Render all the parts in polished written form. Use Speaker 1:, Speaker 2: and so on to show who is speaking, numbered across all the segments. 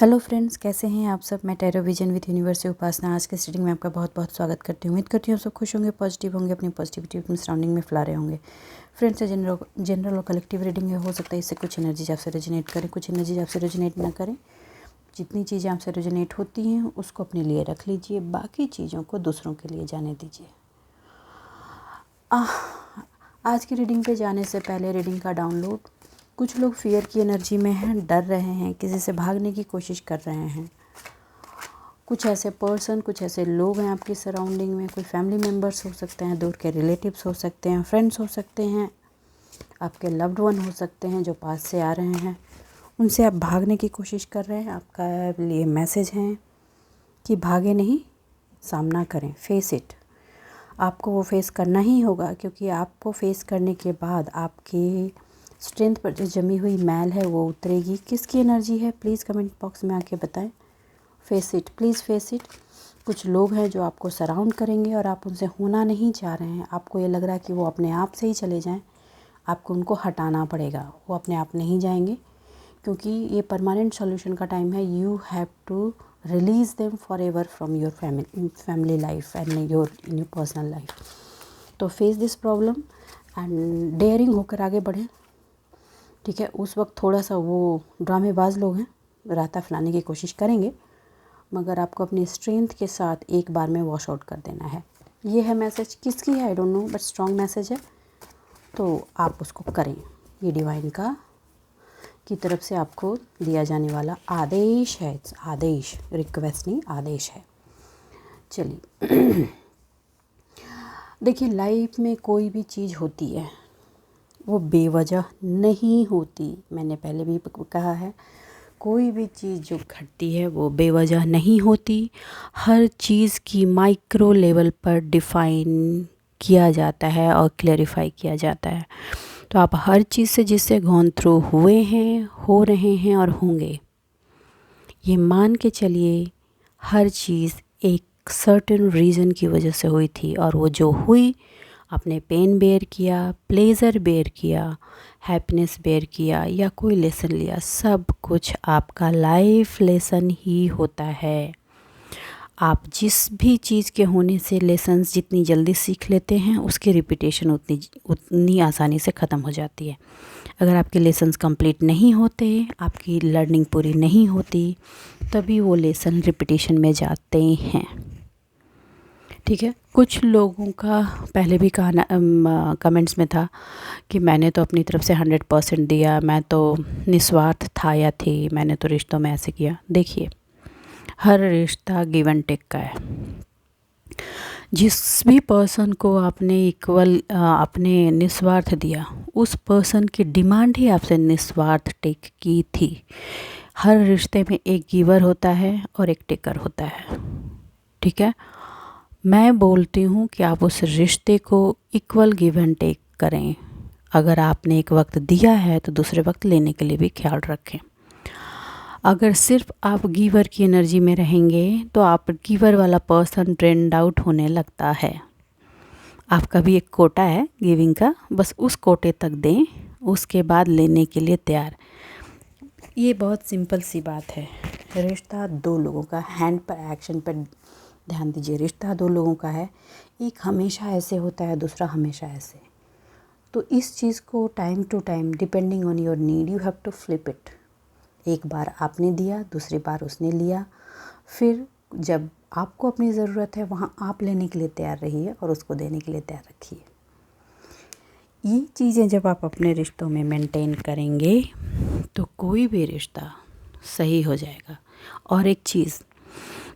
Speaker 1: Hello friends, कैसे हैं आप सब। मैं टैरो विजन विद यूनिवर्स से उपासना आज के रीडिंग में आपका बहुत बहुत स्वागत करती हूँ। उम्मीद करती हूँ सब खुश होंगे, पॉजिटिव होंगे, अपनी पॉजिटिविटी अपनी सराउंडिंग में फैला रहे होंगे। फ्रेंड्स, जनरल और कलेक्टिव रीडिंग है, हो सकता है इससे कुछ एनर्जीज आपसे रेजोनेट करें, कुछ एनर्जीज आपसे रेजोनेट ना करें। जितनी चीज़ें आपसे रेजोनेट होती हैं उसको अपने लिए रख लीजिए, बाकी चीज़ों को दूसरों के लिए जाने दीजिए। आज की रीडिंग पे जाने से पहले रीडिंग का डाउनलोड। कुछ लोग फियर की एनर्जी में हैं, डर रहे हैं, किसी से भागने की कोशिश कर रहे हैं। कुछ ऐसे पर्सन, कुछ ऐसे लोग हैं आपकी सराउंडिंग में। कोई फैमिली मेम्बर्स हो सकते हैं, दूर के रिलेटिव्स हो सकते हैं, फ्रेंड्स हो सकते हैं, आपके लव्ड वन हो सकते हैं जो पास से आ रहे हैं। उनसे आप भागने की कोशिश कर रहे हैं। आपका लिए मैसेज है कि भागे नहीं, सामना करें, फेस इट। आपको वो फेस करना ही होगा, क्योंकि आपको फेस करने के बाद आपकी स्ट्रेंथ पर जो जमी हुई मैल है वो उतरेगी। किसकी एनर्जी है प्लीज़ कमेंट बॉक्स में आके बताएं। Face it, please face it. कुछ लोग हैं जो आपको सराउंड करेंगे और आप उनसे होना नहीं चाह रहे हैं। आपको ये लग रहा है कि वो अपने आप से ही चले जाएं, आपको उनको हटाना पड़ेगा। वो अपने आप नहीं जाएंगे, क्योंकि ये परमानेंट सॉल्यूशन का टाइम है। You have to release them for ever from your family life and in your personal life. तो face this problem and daring होकर आगे बढ़ें। ठीक है, उस वक्त थोड़ा सा वो ड्रामेबाज लोग हैं, रायता फैलाने की कोशिश करेंगे, मगर आपको अपनी स्ट्रेंथ के साथ एक बार में वॉश आउट कर देना है। ये है मैसेज, किसकी है I don't know, but strong message है, तो आप उसको करें। ये डिवाइन का की तरफ से आपको दिया जाने वाला आदेश है। आदेश, रिक्वेस्ट नहीं, आदेश है। चलिए देखिए, लाइफ में कोई भी चीज़ होती है वो बेवजह नहीं होती। मैंने पहले भी कहा है, कोई भी चीज़ जो घटती है वो बेवजह नहीं होती। हर चीज़ की माइक्रो लेवल पर डिफ़ाइन किया जाता है और क्लैरिफाई किया जाता है। तो आप हर चीज़ से जिससे गॉन थ्रू हुए हैं, हो रहे हैं और होंगे, ये मान के चलिए हर चीज़ एक सर्टेन रीज़न की वजह से हुई थी, और वो जो हुई, आपने पेन बेयर किया, प्लेज़र बेयर किया, हैप्पीनेस बेयर किया या कोई लेसन लिया, सब कुछ आपका लाइफ लेसन ही होता है। आप जिस भी चीज़ के होने से लेसन्स जितनी जल्दी सीख लेते हैं, उसकी रिपीटेशन उतनी आसानी से ख़त्म हो जाती है। अगर आपके लेसन्स कंप्लीट नहीं होते, आपकी लर्निंग पूरी नहीं होती, तभी वो लेसन रिपीटेशन में जाते हैं। ठीक है, कुछ लोगों का पहले भी कहा कमेंट्स में था कि मैंने तो अपनी तरफ से 100% दिया, मैं तो निस्वार्थ था या थी, मैंने तो रिश्तों में ऐसे किया। देखिए, हर रिश्ता गिव एंड टेक का है। जिस भी पर्सन को आपने अपने निस्वार्थ दिया, उस पर्सन की डिमांड ही आपसे निस्वार्थ टेक की थी। हर रिश्ते में एक गिवर होता है और एक टेकर होता है। ठीक है, मैं बोलती हूँ कि आप उस रिश्ते को इक्वल गिव एंड टेक करें। अगर आपने एक वक्त दिया है तो दूसरे वक्त लेने के लिए भी ख्याल रखें। अगर सिर्फ आप गिवर की एनर्जी में रहेंगे तो आप गिवर वाला पर्सन ट्रेंड आउट होने लगता है। आपका भी एक कोटा है गिविंग का, बस उस कोटे तक दें, उसके बाद लेने के लिए तैयार। ये बहुत सिंपल सी बात है। रिश्ता दो लोगों का, हैंड पर एक्शन पर ध्यान दीजिए। रिश्ता दो लोगों का है, एक हमेशा ऐसे होता है, दूसरा हमेशा ऐसे। तो इस चीज़ को time to time depending on your need you have to flip it. एक बार आपने दिया, दूसरी बार उसने लिया, फिर जब आपको अपनी ज़रूरत है वहाँ आप लेने के लिए तैयार रहिए और उसको देने के लिए तैयार रखिए। ये चीज़ें जब आप अपने रिश्तों में मेंटेन करेंगे तो कोई भी रिश्ता सही हो जाएगा। और एक चीज़,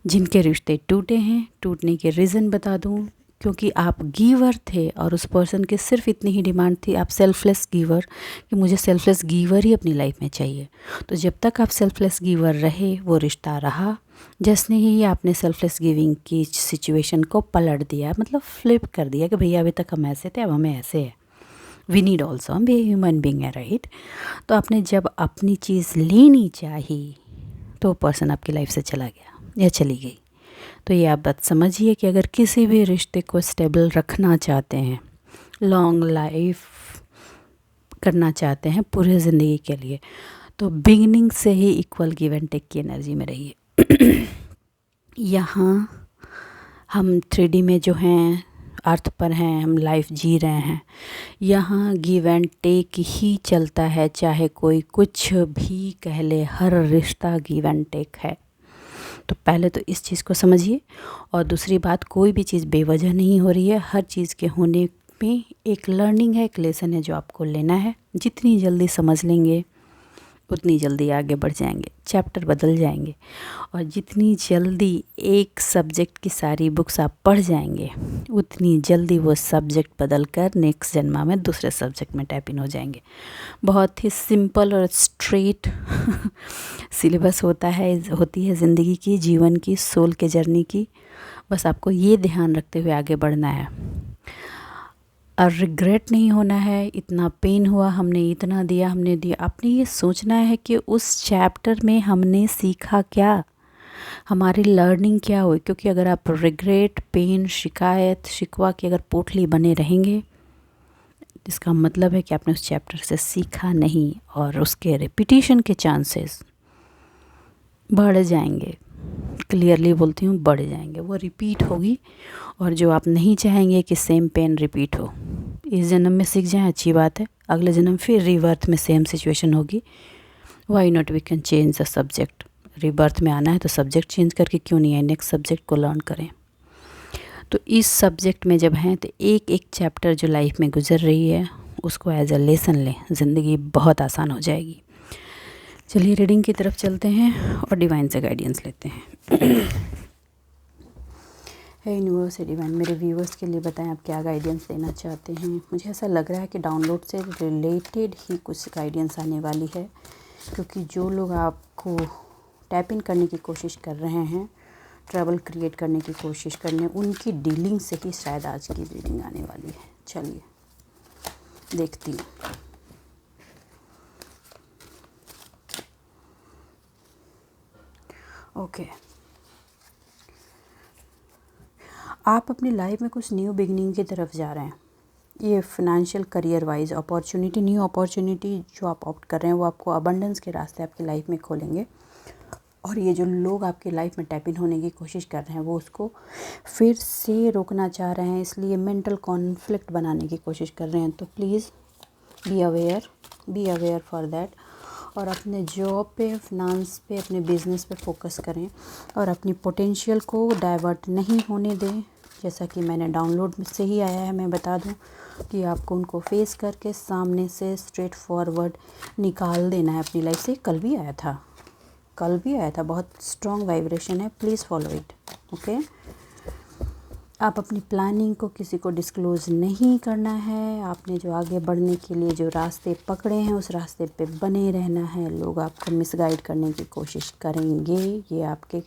Speaker 1: जिनके रिश्ते टूटे हैं, टूटने के रीज़न बता दूं, क्योंकि आप गिवर थे और उस पर्सन की सिर्फ इतनी ही डिमांड थी, आप सेल्फलेस गिवर, कि मुझे सेल्फलेस गिवर ही अपनी लाइफ में चाहिए। तो जब तक आप सेल्फलेस गिवर रहे, वो रिश्ता रहा। जैसे ही आपने सेल्फलेस गिविंग की सिचुएशन को पलट दिया, मतलब फ्लिप कर दिया कि भैया अभी तक हम ऐसे थे, अब हमें ऐसे है, वी नीड ऑल्सो, हम भी ह्यूमन बींग है, राइट। तो आपने जब अपनी चीज़ लेनी चाहिए तो पर्सन आपकी लाइफ से चला गया या चली गई। तो ये आप बात समझिए कि अगर किसी भी रिश्ते को स्टेबल रखना चाहते हैं, लॉन्ग लाइफ करना चाहते हैं पूरे ज़िंदगी के लिए, तो बिगिनिंग से ही इक्वल गिव एंड टेक की एनर्जी में रहिए। यहाँ हम 3D में जो हैं, अर्थ पर हैं, हम लाइफ जी रहे हैं, यहाँ गिव एंड टेक ही चलता है, चाहे कोई कुछ भी कह ले, हर रिश्ता गिव एंड टेक है। तो पहले तो इस चीज़ को समझिए। और दूसरी बात, कोई भी चीज़ बेवजह नहीं हो रही है, हर चीज़ के होने में एक लर्निंग है, एक लेसन है जो आपको लेना है। जितनी जल्दी समझ लेंगे उतनी जल्दी आगे बढ़ जाएंगे, चैप्टर बदल जाएंगे। और जितनी जल्दी एक सब्जेक्ट की सारी बुक्स आप पढ़ जाएंगे उतनी जल्दी वो सब्जेक्ट बदल कर नेक्स्ट जन्मा में दूसरे सब्जेक्ट में टैप इन हो जाएंगे। बहुत ही सिंपल और स्ट्रेट सिलेबस होती है ज़िंदगी की, जीवन की, सोल के जर्नी की। बस आपको ये ध्यान रखते हुए आगे बढ़ना है और रिग्रेट नहीं होना है। इतना पेन हुआ, हमने इतना दिया, हमने दिया। आपने ये सोचना है कि उस चैप्टर में हमने सीखा क्या, हमारी लर्निंग क्या हुई। क्योंकि अगर आप रिग्रेट, पेन, शिकायत, शिकवा की अगर पोटली बने रहेंगे, इसका मतलब है कि आपने उस चैप्टर से सीखा नहीं और उसके रिपीटिशन के चांसेस बढ़ जाएंगे। क्लियरली बोलती हूँ, बढ़ जाएंगे, वो रिपीट होगी। और जो आप नहीं चाहेंगे कि सेम पेन रिपीट हो, इस जन्म में सीख जाएं, अच्छी बात है, अगले जन्म फिर रिबर्थ में सेम सिचुएशन होगी। Why not, we can change the subject. Rebirth में आना है तो सब्जेक्ट चेंज करके क्यों नहीं है, नेक्स्ट सब्जेक्ट को लर्न करें। तो इस सब्जेक्ट में जब हैं तो एक एक चैप्टर जो लाइफ में गुजर रही है उसको एज अ लेसन लें, ज़िंदगी बहुत आसान हो जाएगी। चलिए रीडिंग की तरफ चलते हैं और डिवाइन से गाइडेंस लेते हैं। है यूनिवर्स, डिवाइन, मेरे व्यूअर्स के लिए बताएं आप क्या गाइडेंस देना चाहते हैं। मुझे ऐसा लग रहा है कि डाउनलोड से रिलेटेड ही कुछ गाइडेंस आने वाली है, क्योंकि जो लोग आपको टैप इन करने की कोशिश कर रहे हैं, ट्रबल क्रिएट करने की कोशिश कर रहे हैं, उनकी डीलिंग से ही शायद आज की रीडिंग आने वाली है। चलिए देखती हूँ। ओके, आप अपनी लाइफ में कुछ न्यू बिगनिंग की तरफ जा रहे हैं। ये financial career wise opportunity, new opportunity जो आप ऑप्ट कर रहे हैं वो आपको अबंडेंस के रास्ते आपकी लाइफ में खोलेंगे। और ये जो लोग आपकी लाइफ में टैप इन होने की कोशिश कर रहे हैं वो उसको फिर से रोकना चाह रहे हैं, इसलिए मेंटल कॉन्फ्लिक्ट बनाने की कोशिश कर रहे हैं। तो please be aware for that. और अपने जॉब पे, फिनांस पे, अपने बिजनेस पे फोकस करें और अपनी पोटेंशियल को डाइवर्ट नहीं होने दें। जैसा कि मैंने डाउनलोड से ही आया है, मैं बता दूं कि आपको उनको फेस करके सामने से स्ट्रेट फॉरवर्ड निकाल देना है अपनी लाइफ से। कल भी आया था, बहुत स्ट्रॉन्ग वाइब्रेशन है, प्लीज़ फॉलो इट। ओके, आप अपनी प्लानिंग को किसी को डिस्क्लोज़ नहीं करना है। आपने जो आगे बढ़ने के लिए जो रास्ते पकड़े हैं उस रास्ते पे बने रहना है। लोग आपको मिसगाइड करने की कोशिश करेंगे, ये आपके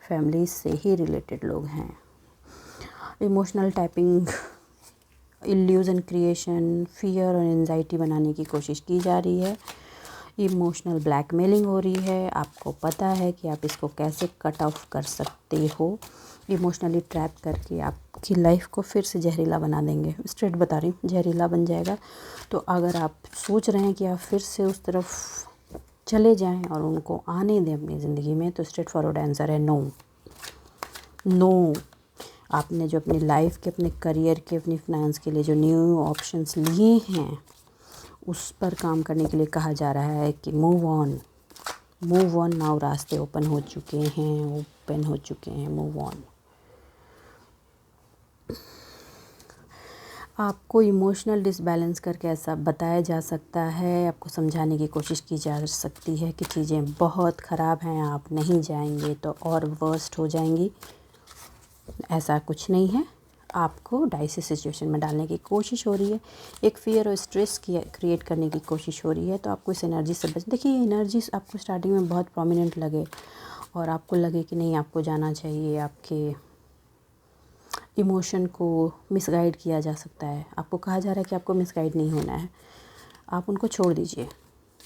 Speaker 1: फैमिली से ही रिलेटेड लोग हैं। Emotional tapping, illusion creation, fear और एंजाइटी बनाने की कोशिश की जा रही है। इमोशनल ब्लैकमेलिंग हो रही है। आपको पता है कि आप इसको कैसे कट ऑफ कर सकते हो। इमोशनली ट्रैप करके आपकी लाइफ को फिर से जहरीला बना देंगे। स्ट्रेट बता रही हूँ, जहरीला बन जाएगा। तो अगर आप सोच रहे हैं कि आप फिर से उस तरफ चले जाएं और उनको आने दें अपनी ज़िंदगी में, तो स्ट्रेट फॉरवर्ड आंसर है नो। आपने जो अपनी लाइफ के, अपने करियर के, अपनी फाइनेंस के लिए जो न्यू ऑप्शंस लिए हैं उस पर काम करने के लिए कहा जा रहा है कि मूव ऑन नाउ। रास्ते ओपन हो चुके हैं, मूव ऑन। आपको इमोशनल डिसबैलेंस करके ऐसा बताया जा सकता है, आपको समझाने की कोशिश की जा सकती है कि चीज़ें बहुत ख़राब हैं, आप नहीं जाएंगे तो और वर्स्ट हो जाएंगी। ऐसा कुछ नहीं है, आपको डाइसी सिचुएशन में डालने की कोशिश हो रही है, एक फियर और स्ट्रेस क्रिएट करने की कोशिश हो रही है। तो आपको इस एनर्जी से देखिए, ये एनर्जी आपको स्टार्टिंग में बहुत प्रोमिनेंट लगे और आपको लगे कि नहीं आपको जाना चाहिए, आपके इमोशन को मिसगाइड किया जा सकता है। आपको कहा जा रहा है कि आपको मिसगाइड नहीं होना है, आप उनको छोड़ दीजिए।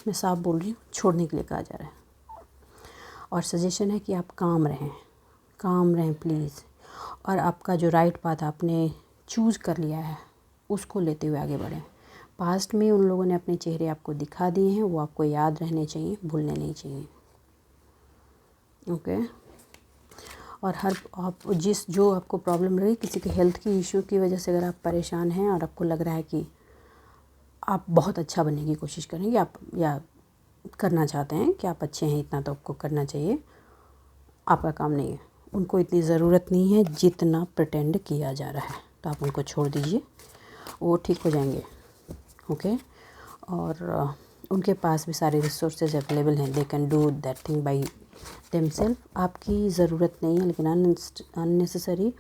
Speaker 1: मैं साफ बोल रही हूँ, छोड़ने के लिए कहा जा रहा है। और सजेशन है कि आप काम रहें प्लीज़। और आपका जो राइट पाथ आपने चूज़ कर लिया है उसको लेते हुए आगे बढ़ें। पास्ट में उन लोगों ने अपने चेहरे आपको दिखा दिए हैं, वो आपको याद रहने चाहिए, भूलने नहीं चाहिए। ओके। और हर आप जो आपको प्रॉब्लम रही, किसी के हेल्थ की इश्यू की वजह से अगर आप परेशान हैं और आपको लग रहा है कि आप बहुत अच्छा बनने की कोशिश करेंगे, आप या करना चाहते हैं कि आप अच्छे हैं, इतना तो आपको करना चाहिए, आपका काम नहीं है। उनको इतनी ज़रूरत नहीं है जितना प्रिटेंड किया जा रहा है, तो आप उनको छोड़ दीजिए, वो ठीक हो जाएंगे। ओके। और उनके पास भी सारे रिसोर्सेज अवेलेबल हैं, they can do that thing by themselves. आपकी ज़रूरत नहीं है, लेकिन अननेसेसरी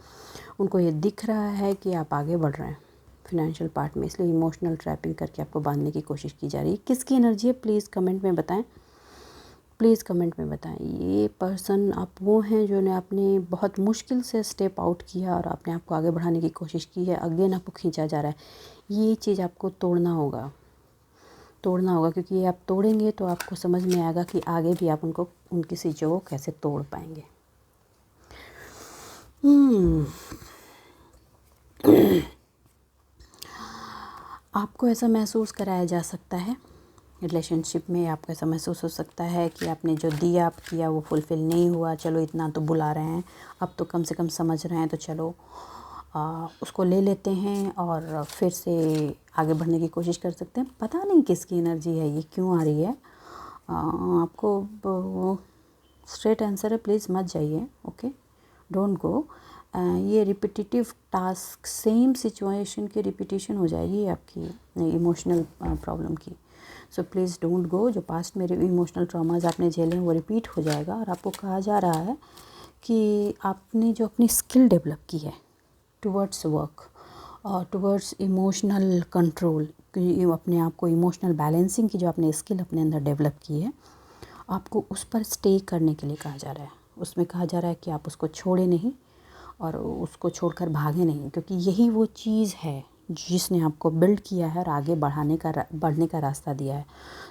Speaker 1: उनको ये दिख रहा है कि आप आगे बढ़ रहे हैं फिनेंशियल पार्ट में, इसलिए इमोशनल ट्रैपिंग करके आपको बांधने की कोशिश की जा रही है। किसकी एनर्जी है प्लीज़ कमेंट में बताएं, प्लीज़ कमेंट में बताएं। ये पर्सन आप वो हैं जो ने आपने बहुत मुश्किल से स्टेप आउट किया और अपने आप को आगे बढ़ाने की कोशिश की है, अगेन आपको खींचा जा रहा है। ये चीज़ आपको तोड़ना होगा, क्योंकि ये आप तोड़ेंगे तो आपको समझ में आएगा कि आगे भी आप उनकी चीज़ों को कैसे तोड़ पाएंगे। आपको ऐसा महसूस कराया जा सकता है, रिलेशनशिप में आपको ऐसा महसूस हो सकता है कि आपने जो दिया आप किया वो फुलफ़िल नहीं हुआ, चलो इतना तो बुला रहे हैं, अब तो कम से कम समझ रहे हैं, तो चलो उसको ले लेते हैं और फिर से आगे बढ़ने की कोशिश कर सकते हैं। पता नहीं किसकी एनर्जी है, ये क्यों आ रही है। आपको स्ट्रेट आंसर है, प्लीज़ मत जाइए। Okay, don't go. ये रिपीटिटिव टास्क, सेम सिचुएशन की रिपीटिशन हो जाएगी आपकी इमोशनल प्रॉब्लम की। So please don't go. जो पास्ट में इमोशनल ट्रॉमाज आपने झेले हैं वो रिपीट हो जाएगा, और आपको कहा जा रहा है कि आपने जो अपनी स्किल डेवलप की है टुवर्ड्स वर्क और टुवर्ड्स इमोशनल कंट्रोल, अपने आप को इमोशनल बैलेंसिंग की जो आपने स्किल अपने अंदर डेवलप की है, आपको उस पर स्टे करने के लिए कहा जा रहा है। उसमें कहा जा रहा है कि आप उसको छोड़े नहीं और उसको छोड़कर भागे नहीं, क्योंकि यही वो चीज़ है जिसने आपको बिल्ड किया है और आगे बढ़ने का रास्ता दिया है।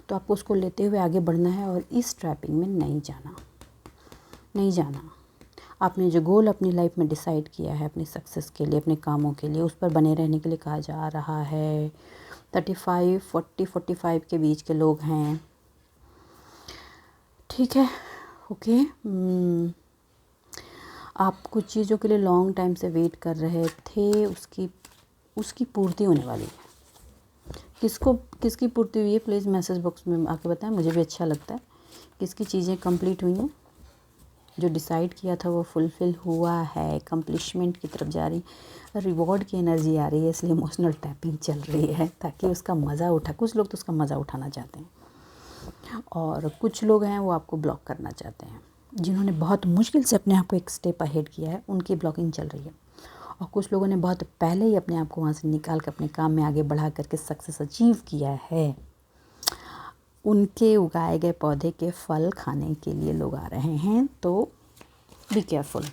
Speaker 1: तो आपको उसको लेते हुए आगे बढ़ना है और इस ट्रैपिंग में नहीं जाना। आपने जो गोल अपनी लाइफ में डिसाइड किया है अपनी सक्सेस के लिए, अपने कामों के लिए, उस पर बने रहने के लिए कहा जा रहा है। 35, 40, 45 के बीच के लोग हैं, ठीक है। ओके। आप कुछ चीज़ों के लिए लॉन्ग टाइम से वेट कर रहे थे, उसकी पूर्ति होने वाली है। किसकी पूर्ति हुई है प्लीज़ मैसेज बॉक्स में आके बताएं, मुझे भी अच्छा लगता है। किसकी चीज़ें कंप्लीट हुई हैं, जो डिसाइड किया था वो फुलफ़िल हुआ है, कंप्लीशमेंट की तरफ जा रही, रिवॉर्ड की एनर्जी आ रही है, इसलिए इमोशनल टैपिंग चल रही है ताकि उसका मज़ा कुछ लोग तो उसका मज़ा उठाना चाहते हैं और कुछ लोग हैं वो आपको ब्लॉक करना चाहते हैं। जिन्होंने बहुत मुश्किल से अपने आप को एक स्टेप अहेड किया है उनकी ब्लॉकिंग चल रही है, और कुछ लोगों ने बहुत पहले ही अपने आप को वहाँ से निकाल कर अपने काम में आगे बढ़ा करके सक्सेस अचीव किया है। उनके उगाए गए पौधे के फल खाने के लिए लोग आ रहे हैं, तो बी केयरफुल।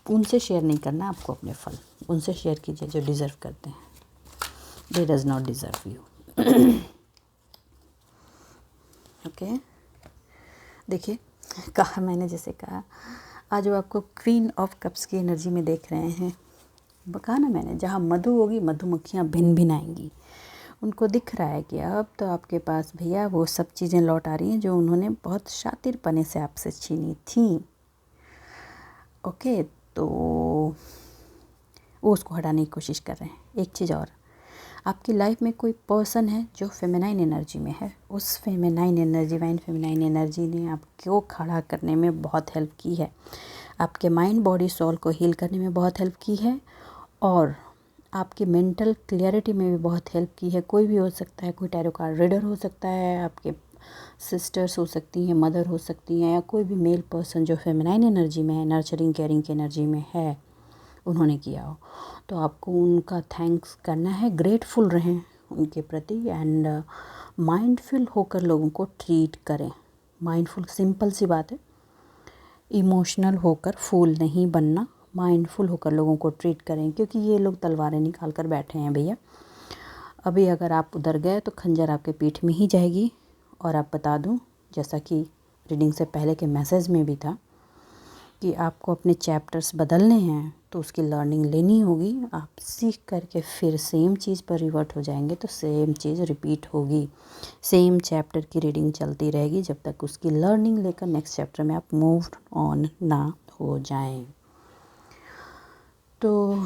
Speaker 1: उनसे शेयर नहीं करना आपको अपने फल, उनसे शेयर कीजिए जो डिज़र्व करते हैं। They does not deserve you. Okay, देखिए मैंने जैसे कहा, आज वो आपको क्वीन ऑफ कप्स की एनर्जी में देख रहे हैं। कहा ना मैंने, जहाँ मधु होगी मधुमक्खियाँ भिन भिन आएंगी। उनको दिख रहा है कि अब तो आपके पास भैया वो सब चीज़ें लौट आ रही हैं जो उन्होंने बहुत शातिरपने से आपसे छीनी थी। ओके, तो वो उसको हटाने की कोशिश कर रहे हैं। एक चीज़ और, आपकी लाइफ में कोई पर्सन है जो फेमिनाइन एनर्जी में है। उस feminine energy, wine feminine energy ने आपको खड़ा करने में बहुत हेल्प की है, आपके माइंड बॉडी सोल को हील करने में बहुत हेल्प की है, और आपकी मेंटल क्लियरिटी में भी बहुत हेल्प की है। कोई भी हो सकता है, कोई टैरो कार्ड रीडर हो सकता है, आपके सिस्टर्स हो सकती हैं, मदर हो सकती हैं, या कोई भी मेल पर्सन जो फेमिनाइन एनर्जी में है, नर्चरिंग केयरिंग की एनर्जी में है, उन्होंने किया हो, तो आपको उनका थैंक्स करना है। ग्रेटफुल रहें उनके प्रति एंड माइंडफुल होकर लोगों को ट्रीट करें। माइंडफुल, सिंपल सी बात है, इमोशनल होकर फूल नहीं बनना, माइंडफुल होकर लोगों को ट्रीट करें, क्योंकि ये लोग तलवारें निकाल कर बैठे हैं भैया। अभी अगर आप उधर गए तो खंजर आपके पीठ में ही जाएगी। और आप बता दूं, जैसा कि रीडिंग से पहले के मैसेज में भी था, कि आपको अपने चैप्टर्स बदलने हैं तो उसकी लर्निंग लेनी होगी। आप सीख करके फिर सेम चीज़ पर रिवर्ट हो जाएंगे तो सेम चीज़ रिपीट होगी, सेम चैप्टर की रीडिंग चलती रहेगी जब तक उसकी लर्निंग लेकर नेक्स्ट चैप्टर में आप मूव ऑन ना हो जाएं। तो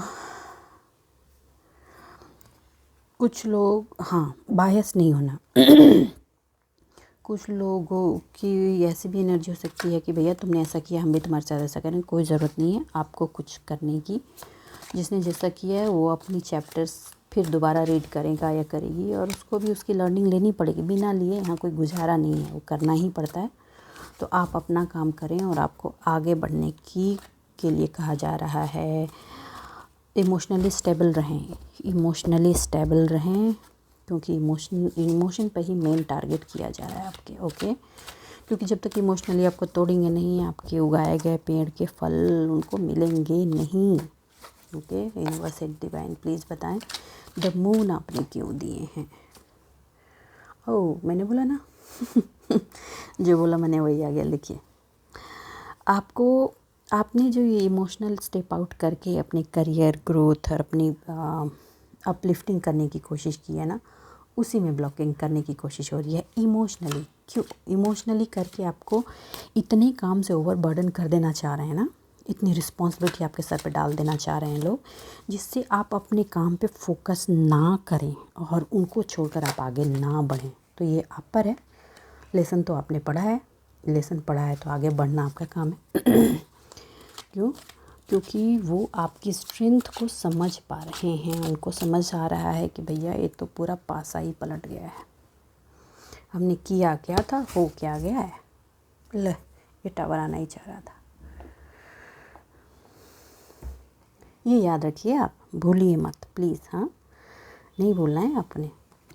Speaker 1: कुछ लोग, हाँ, बायस नहीं होना कुछ लोगों की ऐसी भी एनर्जी हो सकती है कि भैया तुमने ऐसा किया, हम भी तुम्हारे साथ ऐसा करें। कोई ज़रूरत नहीं है आपको कुछ करने की। जिसने जैसा किया है वो अपनी चैप्टर्स फिर दोबारा रीड करेगा या करेगी, और उसको भी उसकी लर्निंग लेनी पड़ेगी। बिना लिए यहाँ कोई गुजारा नहीं है, वो करना ही पड़ता है। तो आप अपना काम करें, और आपको आगे बढ़ने के लिए कहा जा रहा है इमोशनली स्टेबल रहें, इमोशनली स्टेबल रहें, क्योंकि इमोशन पे ही मेन टारगेट किया जा रहा है आपके। ओके, क्योंकि जब तक इमोशनली आपको तोड़ेंगे नहीं, आपके उगाए गए पेड़ के फल उनको मिलेंगे नहीं। Okay, universe and divine please बताएं द मून आपने क्यों दिए हैं। ओह, मैंने बोला ना जो बोला मैंने वही आ गया। लिखिए, आपने जो ये इमोशनल स्टेप आउट करके अपने करियर ग्रोथ और अपनी अपलिफ्टिंग करने की कोशिश की है ना, उसी में ब्लॉकिंग करने की कोशिश हो रही है इमोशनली। क्यों इमोशनली करके आपको इतने काम से ओवरबर्डन कर देना चाह रहे हैं ना, इतनी रिस्पॉन्सिबिलिटी आपके सर पे डाल देना चाह रहे हैं लोग, जिससे आप अपने काम पे फोकस ना करें और उनको छोड़कर आप आगे ना बढ़ें। तो ये आप पर है। लेसन तो आपने पढ़ा है, लेसन पढ़ा है तो आगे बढ़ना आपका काम है। क्यों? क्योंकि वो आपकी स्ट्रेंथ को समझ पा रहे हैं, उनको समझ आ रहा है कि भैया ये तो पूरा पासा ही पलट गया है, हमने किया क्या था, हो क्या गया है, ले ये टावर आना ही चाह रहा था। ये याद रखिए, आप भूलिए मत प्लीज़। हाँ, नहीं भूलना है आपने।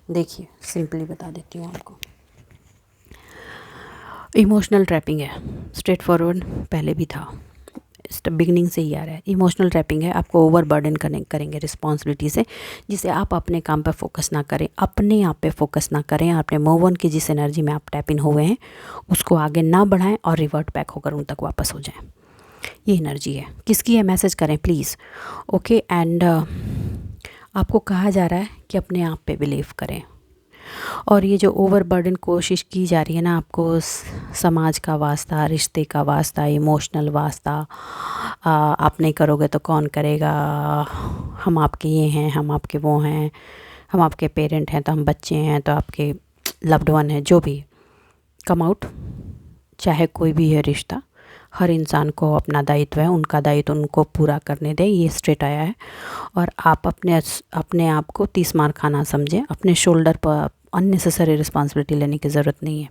Speaker 1: देखिए, सिंपली बता देती हूँ आपको। इमोशनल ट्रैपिंग है, स्ट्रेट फॉरवर्ड पहले भी था, बिगिनिंग से ही आ रहा है। इमोशनल ट्रैपिंग है, आपको ओवरबर्डन करेंगे रिस्पॉन्सिबिलिटी से, जिससे आप अपने काम पर फोकस ना करें, अपने आप पे फोकस ना करें, अपने मूव ऑन की जिस एनर्जी में आप टैप इन हुए हैं उसको आगे ना बढ़ाएं और रिवर्ट बैक होकर उन तक वापस हो जाएं। ये एनर्जी है। किसकी है, मैसेज करें प्लीज़। ओके, एंड आपको कहा जा रहा है कि अपने आप पे बिलीव करें। और ये जो ओवरबर्डन कोशिश की जा रही है ना, आपको समाज का वास्ता, रिश्ते का वास्ता, इमोशनल वास्ता, आप नहीं करोगे तो कौन करेगा, हम आपके ये हैं, हम आपके वो हैं, हम आपके पेरेंट हैं तो हम बच्चे हैं तो आपके लव्ड वन हैं, जो भी कम आउट, चाहे कोई भी है रिश्ता, हर इंसान को अपना दायित्व है, उनका दायित्व उनको पूरा करने दें। ये स्ट्रेट आया है। और आप अपने आप को 30 मार खाना समझें, अपने शोल्डर पर अननेसेसरी रिस्पॉन्सिबिलिटी लेने की ज़रूरत नहीं है,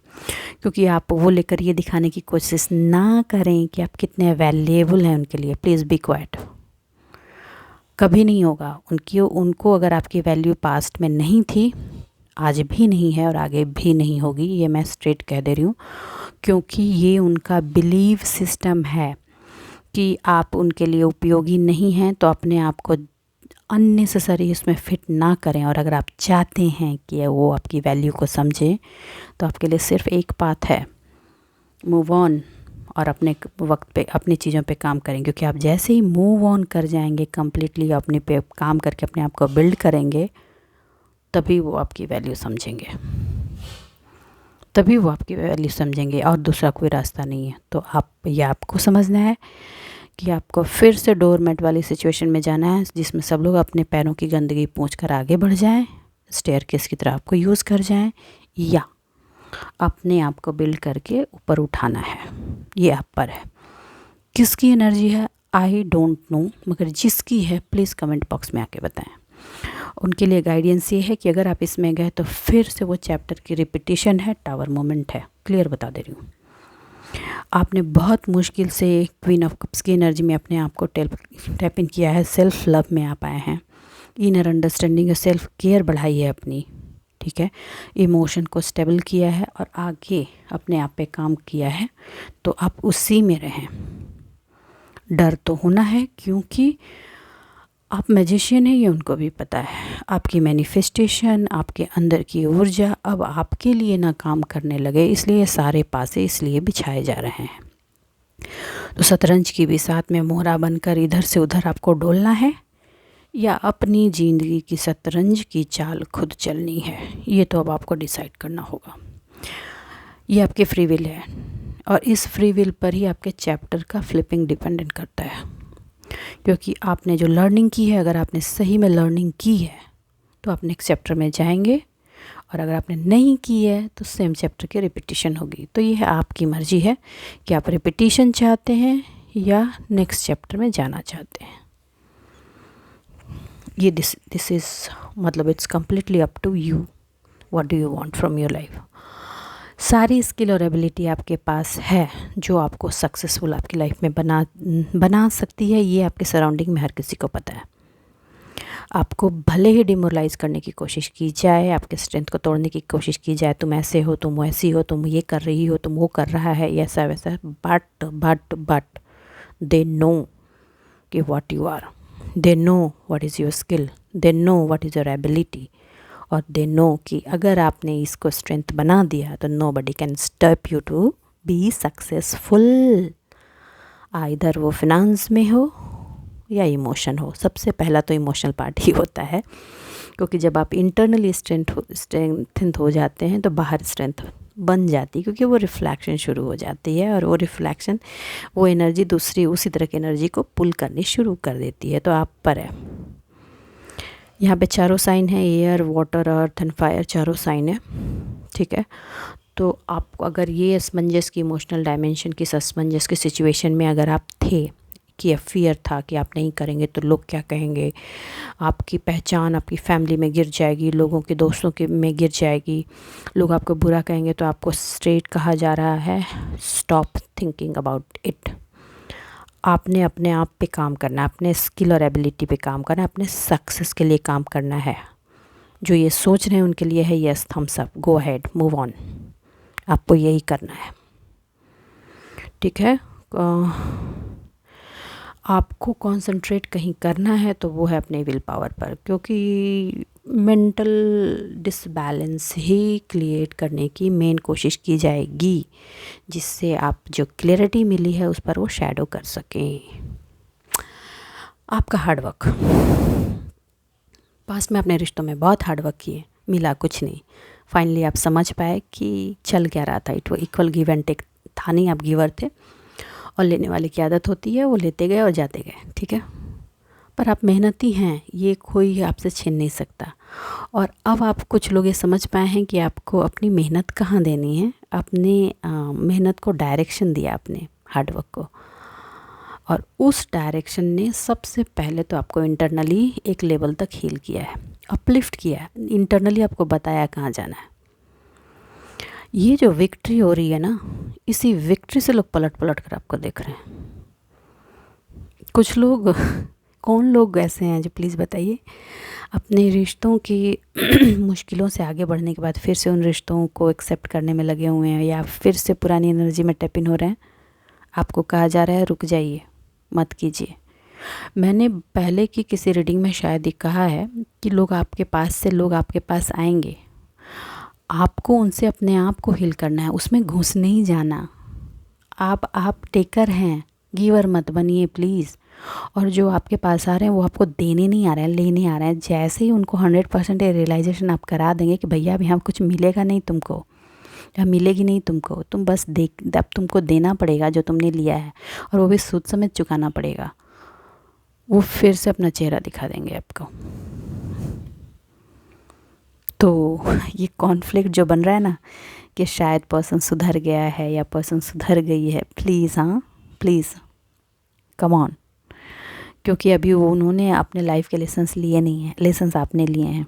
Speaker 1: क्योंकि आप वो लेकर ये दिखाने की कोशिश ना करें कि आप कितने वैल्यूएबल हैं उनके लिए। Please be quite. कभी नहीं होगा उनको अगर आपकी वैल्यू पास्ट में नहीं थी, आज भी नहीं है और आगे भी नहीं होगी। ये मैं स्ट्रेट कह दे रही हूँ, क्योंकि ये उनका बिलीव सिस्टम है कि आप उनके लिए उपयोगी नहीं हैं। तो अपने आप को अननेसेसरी इसमें फिट ना करें। और अगर आप चाहते हैं कि वो आपकी वैल्यू को समझें तो आपके लिए सिर्फ एक पाथ है, मूव ऑन, और अपने वक्त पे अपनी चीज़ों पे काम करें। क्योंकि आप जैसे ही मूव ऑन कर जाएंगे कम्प्लीटली, अपने पे काम करके अपने आप को बिल्ड करेंगे, तभी वो आपकी वैल्यू समझेंगे, तभी वो आपकी वैल्यू समझेंगे, और दूसरा कोई रास्ता नहीं है। तो ये आपको समझना है कि आपको फिर से डोरमेट वाली सिचुएशन में जाना है, जिसमें सब लोग अपने पैरों की गंदगी पोंछ कर आगे बढ़ जाएं, स्टेयरकेस की तरह आपको यूज़ कर जाएं, या अपने आप को बिल्ड करके ऊपर उठाना है। ये आप पर है। किसकी एनर्जी है आई डोंट नो, मगर जिसकी है प्लीज़ कमेंट बॉक्स में आके बताएं। उनके लिए गाइडेंस ये है कि अगर आप इसमें गए तो फिर से वो चैप्टर की रिपीटिशन है, टावर मोमेंट है। क्लियर बता दे रही हूँ। आपने बहुत मुश्किल से क्वीन ऑफ कप्स की एनर्जी में अपने आप को टैप इन किया है, सेल्फ लव में आप आए हैं, इनर अंडरस्टैंडिंग और सेल्फ केयर बढ़ाई है अपनी, ठीक है, इमोशन को स्टेबल किया है और आगे अपने आप पे काम किया है। तो आप उसी में रहें। डर तो होना है, क्योंकि आप मैजिशियन हैं, ये उनको भी पता है। आपकी मैनिफेस्टेशन, आपके अंदर की ऊर्जा अब आपके लिए ना काम करने लगे, इसलिए सारे पासे इसलिए बिछाए जा रहे हैं। तो शतरंज की भी साथ में मोहरा बनकर इधर से उधर आपको डोलना है, या अपनी ज़िंदगी की शतरंज की चाल खुद चलनी है, ये तो अब आपको डिसाइड करना होगा। ये आपकी फ्री विल है, और इस फ्री विल पर ही आपके चैप्टर का फ्लिपिंग डिपेंडेंट करता है। क्योंकि आपने जो लर्निंग की है, अगर आपने सही में लर्निंग की है तो आप नेक्स्ट चैप्टर में जाएंगे, और अगर आपने नहीं की है तो सेम चैप्टर की रिपीटिशन होगी। तो ये है आपकी मर्ज़ी है कि आप रिपीटिशन चाहते हैं या नेक्स्ट चैप्टर में जाना चाहते हैं। ये दिस इज़ मतलब it's completely up to you, what do you want from your life. सारी स्किल और एबिलिटी आपके पास है जो आपको सक्सेसफुल आपकी लाइफ में बना सकती है। ये आपके सराउंडिंग में हर किसी को पता है। आपको भले ही डिमोरलाइज़ करने की कोशिश की जाए, आपके स्ट्रेंथ को तोड़ने की कोशिश की जाए, तुम ऐसे हो, तुम वैसी हो, तुम ये कर रही हो, तुम वो कर रहा है, ऐसा वैसा, बट दे नो कि what you are, they know what is your skill, they know what is your ability, और दे नो कि अगर आपने इसको स्ट्रेंथ बना दिया तो nobody can stop you to be successful. इधर वो फिनांस में हो या इमोशन हो। सबसे पहला तो इमोशनल पार्ट ही होता है, क्योंकि जब आप इंटरनली स्ट्रेंथ हो जाते हैं तो बाहर स्ट्रेंथ बन जाती है, क्योंकि वो रिफ्लेक्शन शुरू हो जाती है, और वो रिफ्लेक्शन, वो एनर्जी दूसरी उसी तरह की एनर्जी को पुल करनी शुरू कर देती है। तो आप पर है, यहाँ पे चारों साइन है, air, water, earth and fire, चारों साइन है, ठीक है। तो आपको अगर ये असमंजस की, इमोशनल डायमेंशन की असमंजस की सिचुएशन में अगर आप थे, कि फियर था कि आप नहीं करेंगे तो लोग क्या कहेंगे, आपकी पहचान आपकी फैमिली में गिर जाएगी, लोगों के दोस्तों के में गिर जाएगी, लोग आपको बुरा कहेंगे, तो आपको स्ट्रेट कहा जा रहा है, स्टॉप थिंकिंग अबाउट इट। आपने अपने आप पे काम करना, अपने स्किल और एबिलिटी पे काम करना, अपने सक्सेस के लिए काम करना है। जो ये सोच रहे हैं उनके लिए है yes, thumbs up, go ahead, move on, आपको यही करना है, ठीक है। आपको कंसंट्रेट कहीं करना है तो वो है अपने विल पावर पर, क्योंकि मेंटल डिसबैलेंस ही क्रिएट करने की मेन कोशिश की जाएगी, जिससे आप जो क्लैरिटी मिली है उस पर वो शैडो कर सकें। आपका हार्डवर्क, पास्ट में अपने रिश्तों में बहुत हार्डवर्क किए, मिला कुछ नहीं, फाइनली आप समझ पाए कि चल क्या रहा था, इट वो इक्वल गिव एंड टेक था नहीं, आप गिवर थे, और लेने वाले की आदत होती है, वो लेते गए और जाते गए, ठीक है। पर आप मेहनती हैं, ये कोई आपसे छीन नहीं सकता। और अब आप कुछ लोग ये समझ पाए हैं कि आपको अपनी मेहनत कहाँ देनी है, अपने मेहनत को डायरेक्शन दिया आपने, हार्डवर्क को, और उस डायरेक्शन ने सबसे पहले तो आपको इंटरनली एक लेवल तक हील किया है, अपलिफ्ट किया है, इंटरनली आपको बताया कहाँ जाना है। ये जो विक्ट्री हो रही है ना, इसी विक्ट्री से लोग पलट पलट कर आपको देख रहे हैं। कुछ लोग, कौन लोग ऐसे हैं जो, प्लीज़ बताइए, अपने रिश्तों की मुश्किलों से आगे बढ़ने के बाद फिर से उन रिश्तों को एक्सेप्ट करने में लगे हुए हैं, या फिर से पुरानी एनर्जी में टैप इन हो रहे हैं। आपको कहा जा रहा है रुक जाइए, मत कीजिए। मैंने पहले की किसी रीडिंग में शायद ही कहा है कि लोग आपके पास आएंगे, आपको उनसे अपने आप को हील करना है, उसमें घुस नहीं जाना। आप टेकर हैं, गिवर मत बनिए प्लीज़। और जो आपके पास आ रहे हैं वो आपको देने नहीं आ रहे हैं, लेने आ रहे हैं। जैसे ही उनको 100% रियलाइजेशन आप करा देंगे कि भैया अभी यहाँ कुछ मिलेगा नहीं तुमको, या मिलेगी नहीं तुमको, तुम बस अब तुमको देना पड़ेगा जो तुमने लिया है, और वो भी सूद समेत चुकाना पड़ेगा, वो फिर से अपना चेहरा दिखा देंगे आपको। तो ये कॉन्फ्लिक्ट जो बन रहा है ना, कि शायद पर्सन सुधर गया है या पर्सन सुधर गई है, प्लीज़, हाँ प्लीज़ कम ऑन, क्योंकि अभी वो उन्होंने अपने लाइफ के लेसन्स लिए नहीं हैं, लेसन्स आपने लिए हैं।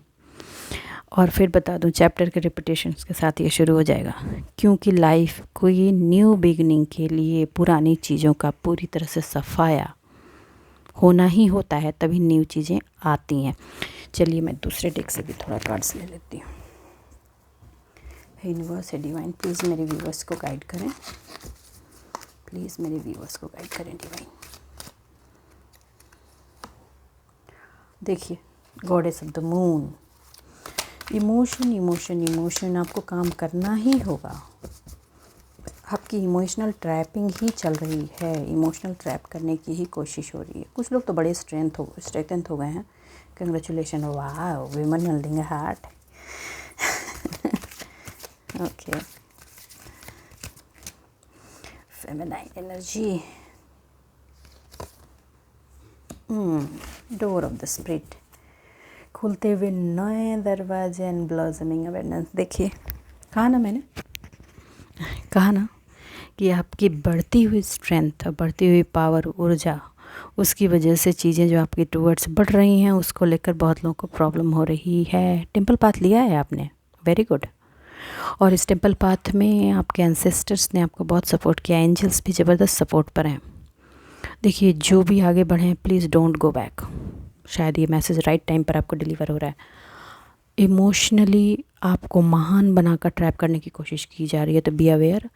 Speaker 1: और फिर बता दूं, चैप्टर के रिपीटेशंस के साथ ये शुरू हो जाएगा, क्योंकि लाइफ को ये न्यू बिगनिंग के लिए पुरानी चीज़ों का पूरी तरह से सफाया होना ही होता है, तभी न्यू चीज़ें आती हैं। चलिए मैं दूसरे डेक से भी थोड़ा कार्ड्स ले लेती हूँ। यूनिवर्स है डिवाइन, प्लीज़ मेरे व्यूवर्स को गाइड करें, प्लीज़ मेरे व्यूवर्स को गाइड करें डिवाइन। देखिए, goddess of the moon, emotion आपको काम करना ही होगा। आपकी इमोशनल ट्रैपिंग ही चल रही है, इमोशनल ट्रैप करने की ही कोशिश हो रही है। कुछ लोग तो बड़े स्ट्रेंथ हो गए हैं। कंग्रेचुलेशन, वाह, women holding a heart. Okay, feminine energy, door of the spirit, खुलते हुए नए दरवाजे एंड ब्लॉसमिंग अवेयरनेस। देखिए, कहा ना कि आपकी बढ़ती हुई स्ट्रेंथ, बढ़ती हुई पावर, ऊर्जा, उसकी वजह से चीज़ें जो आपकी टूवर्ड्स बढ़ रही हैं, उसको लेकर बहुत लोगों को प्रॉब्लम हो रही है। टेंपल पाथ लिया है आपने, वेरी गुड। और इस टेंपल पाथ में आपके एंसेस्टर्स ने आपको बहुत सपोर्ट किया, एंजल्स भी ज़बरदस्त सपोर्ट पर हैं। देखिए, जो भी आगे बढ़े, प्लीज़ डोंट गो बैक। शायद ये मैसेज राइट टाइम पर आपको डिलीवर हो रहा है। इमोशनली आपको महान बनाकर ट्रैप करने की कोशिश की जा रही है, तो बी अवेयर।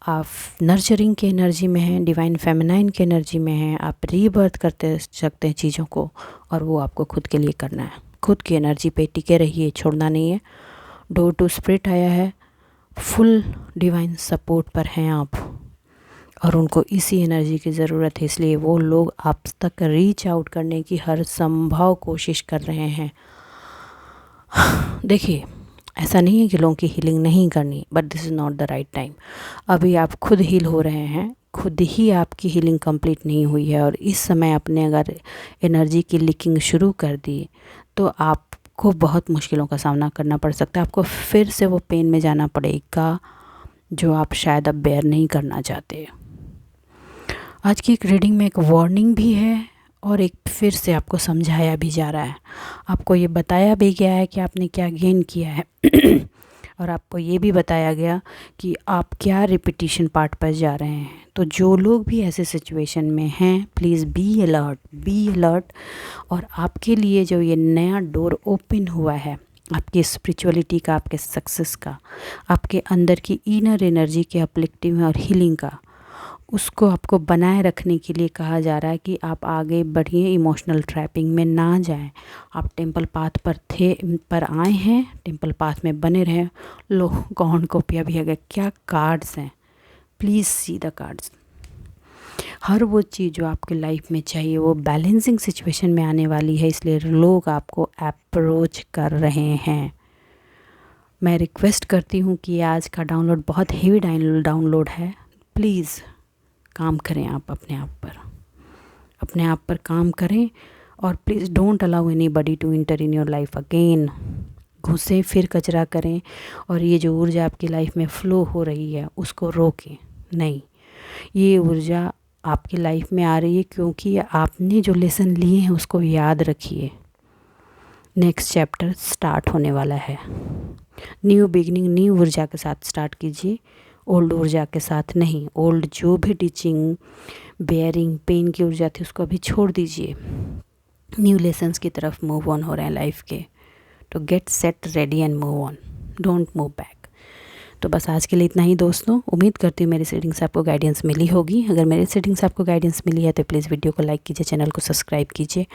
Speaker 1: आप नर्चरिंग की एनर्जी में हैं, डिवाइन फेमिनाइन की एनर्जी में हैं, आप रीबर्थ करते सकते हैं चीज़ों को, और वो आपको खुद के लिए करना है। खुद की एनर्जी पे टिके रहिए, छोड़ना नहीं है। डोर टू स्पिरिट आया है, फुल डिवाइन सपोर्ट पर हैं आप, और उनको इसी एनर्जी की ज़रूरत है, इसलिए वो लोग आप तक रीच आउट करने की हर संभव कोशिश कर रहे हैं। देखिए, ऐसा नहीं है कि लोगों की हीलिंग नहीं करनी, but this is not the right time. अभी आप खुद हील हो रहे हैं, खुद ही आपकी हीलिंग कंप्लीट नहीं हुई है, और इस समय आपने अगर एनर्जी की लीकिंग शुरू कर दी तो आपको बहुत मुश्किलों का सामना करना पड़ सकता है। आपको फिर से वो पेन में जाना पड़ेगा जो आप शायद अब बेयर नहीं करना चाहते। आज की एक रीडिंग में एक वार्निंग भी है, और एक फिर से आपको समझाया भी जा रहा है। आपको ये बताया भी गया है कि आपने क्या गेन किया है और आपको ये भी बताया गया कि आप क्या रिपीटिशन पार्ट पर जा रहे हैं। तो जो लोग भी ऐसे सिचुएशन में हैं, प्लीज़ बी अलर्ट। और आपके लिए जो ये नया डोर ओपन हुआ है, आपकी स्पिरिचुअलिटी का, आपके सक्सेस का, आपके अंदर की इनर एनर्जी के अपलिफ्टिंग और हीलिंग का, उसको आपको बनाए रखने के लिए कहा जा रहा है कि आप आगे बढ़िए, इमोशनल ट्रैपिंग में ना जाएं। आप टेंपल पाथ पर आए हैं, टेंपल पाथ में बने रहें। लो, कौन कॉपियाँ भी आ गए, क्या कार्ड्स हैं, प्लीज़ सी द कार्ड्स। हर वो चीज़ जो आपके लाइफ में चाहिए वो बैलेंसिंग सिचुएशन में आने वाली है, इसलिए लोग आपको अप्रोच कर रहे हैं। मैं रिक्वेस्ट करती हूँ कि आज का डाउनलोड बहुत हेवी डाउनलोड है, प्लीज़ काम करें आप अपने आप पर काम करें, और please don't allow anybody to enter in your life again. घुसें फिर कचरा करें, और ये जो ऊर्जा आपकी लाइफ में फ़्लो हो रही है उसको रोकें नहीं। ये ऊर्जा आपकी लाइफ में आ रही है क्योंकि आपने जो लेसन लिए हैं उसको याद रखिए। नेक्स्ट चैप्टर स्टार्ट होने वाला है, न्यू बिगिनिंग न्यू ऊर्जा के साथ स्टार्ट कीजिए, ओल्ड ऊर्जा के साथ नहीं। ओल्ड जो भी टीचिंग, बेयरिंग, पेन की ऊर्जा थी उसको अभी छोड़ दीजिए। न्यू लेसन्स की तरफ मूव ऑन हो रहे हैं लाइफ के। तो get set ready and move on, don't move back. तो बस आज के लिए इतना ही दोस्तों। उम्मीद करती हूँ मेरी रीडिंग से आपको गाइडेंस मिली होगी। अगर मेरी रीडिंग से आपको गाइडेंस मिली है तो प्लीज़ वीडियो को लाइक कीजिए, चैनल को सब्सक्राइब कीजिए,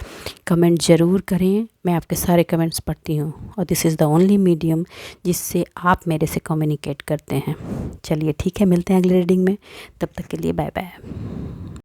Speaker 1: कमेंट ज़रूर करें। मैं आपके सारे कमेंट्स पढ़ती हूँ, और this is the only medium जिससे आप मेरे से कम्युनिकेट करते हैं। चलिए ठीक है, मिलते हैं अगली रीडिंग में, तब तक के लिए बाय बाय।